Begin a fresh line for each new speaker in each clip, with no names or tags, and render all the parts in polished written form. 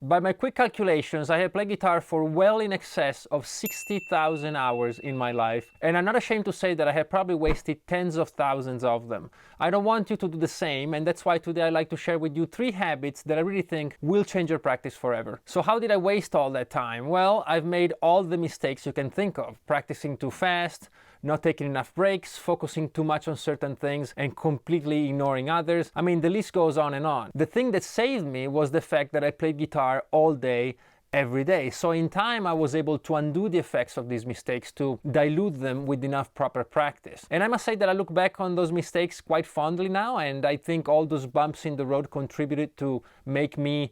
By my quick calculations, I have played guitar for well in excess of 60,000 hours in my life, and I'm not ashamed to say that I have probably wasted tens of thousands of them. I don't want you to do the same, and that's why today I'd like to share with you 3 habits that I really think will change your practice forever. So how did I waste all that time? Well, I've made all the mistakes you can think of. Practicing too fast, not taking enough breaks, focusing too much on certain things and completely ignoring others. I mean, the list goes on and on. The thing that saved me was the fact that I played guitar all day, every day. So in time, I was able to undo the effects of these mistakes, to dilute them with enough proper practice. And I must say that I look back on those mistakes quite fondly now, and I think all those bumps in the road contributed to make me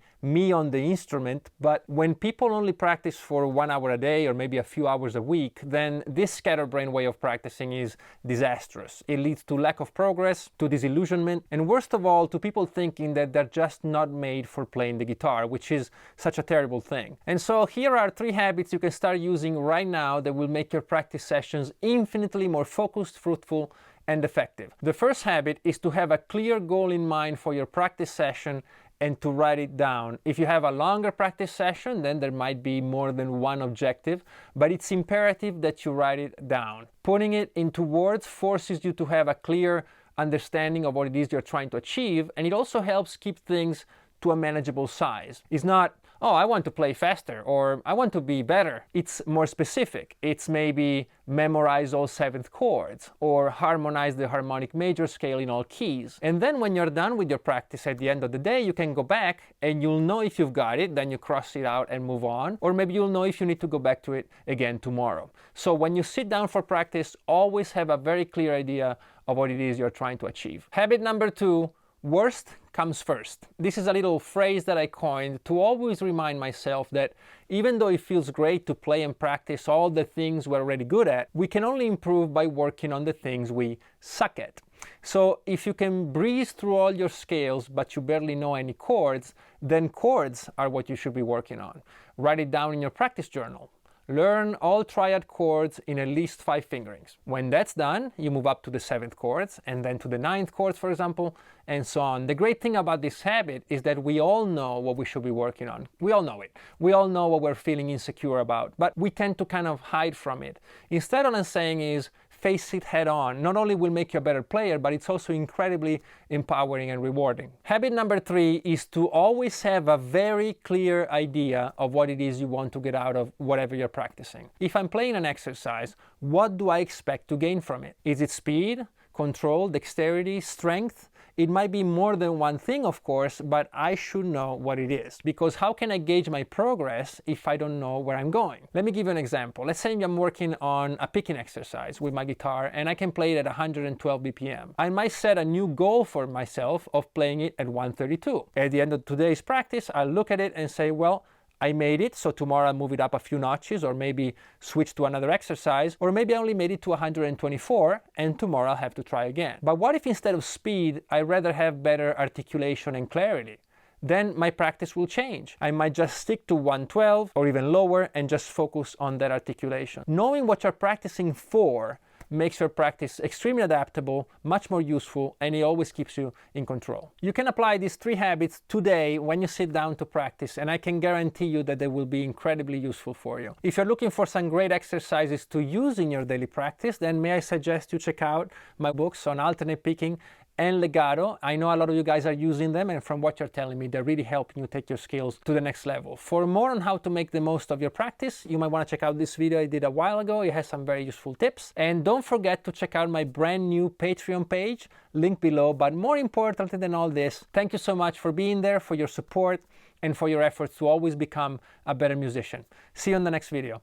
on the instrument. But when people only practice for 1 hour a day or maybe a few hours a week, then this scatterbrain way of practicing is disastrous. It leads to lack of progress, to disillusionment, and worst of all, to people thinking that they're just not made for playing the guitar, which is such a terrible thing. And so here are 3 habits you can start using right now that will make your practice sessions infinitely more focused, fruitful, and effective. The first habit is to have a clear goal in mind for your practice session and to write it down. If you have a longer practice session, then there might be more than one objective, but it's imperative that you write it down. Putting it into words forces you to have a clear understanding of what it is you're trying to achieve, and it also helps keep things to a manageable size. It's not, oh, I want to play faster, or I want to be better. It's more specific. It's maybe memorize all 7th chords, or harmonize the harmonic major scale in all keys. And then when you're done with your practice at the end of the day, you can go back and you'll know if you've got it, then you cross it out and move on, or maybe you'll know if you need to go back to it again tomorrow. So when you sit down for practice, always have a very clear idea of what it is you're trying to achieve. Habit number 2, worst comes first. This is a little phrase that I coined to always remind myself that even though it feels great to play and practice all the things we're already good at, we can only improve by working on the things we suck at. So if you can breeze through all your scales but you barely know any chords, then chords are what you should be working on. Write it down in your practice journal. Learn all triad chords in at least 5 fingerings. When that's done, you move up to the 7th chords and then to the 9th chords, for example, and so on. The great thing about this habit is that we all know what we should be working on. We all know it. We all know what we're feeling insecure about, but we tend to kind of hide from it. Instead, what I'm saying is, face it head on. Not only will make you a better player, but it's also incredibly empowering and rewarding. Habit number 3 is to always have a very clear idea of what it is you want to get out of whatever you're practicing. If I'm playing an exercise, what do I expect to gain from it? Is it speed, control, dexterity, strength? It might be more than one thing, of course, but I should know what it is. Because how can I gauge my progress if I don't know where I'm going? Let me give you an example. Let's say I'm working on a picking exercise with my guitar and I can play it at 112 BPM. I might set a new goal for myself of playing it at 132. At the end of today's practice, I'll look at it and say, well, I made it, so tomorrow I'll move it up a few notches, or maybe switch to another exercise, or maybe I only made it to 124 and tomorrow I'll have to try again. But what if instead of speed, I'd rather have better articulation and clarity? Then my practice will change. I might just stick to 112 or even lower and just focus on that articulation. Knowing what you're practicing for makes your practice extremely adaptable, much more useful, and it always keeps you in control. You can apply these 3 habits today when you sit down to practice, and I can guarantee you that they will be incredibly useful for you. If you're looking for some great exercises to use in your daily practice, then may I suggest you check out my books on alternate picking and legato. I know a lot of you guys are using them, and from what you're telling me, they're really helping you take your skills to the next level. For more on how to make the most of your practice, you might want to check out this video I did a while ago. It has some very useful tips. And don't forget to check out my brand new Patreon page, link below. But more importantly than all this, thank you so much for being there, for your support, and for your efforts to always become a better musician. See you in the next video.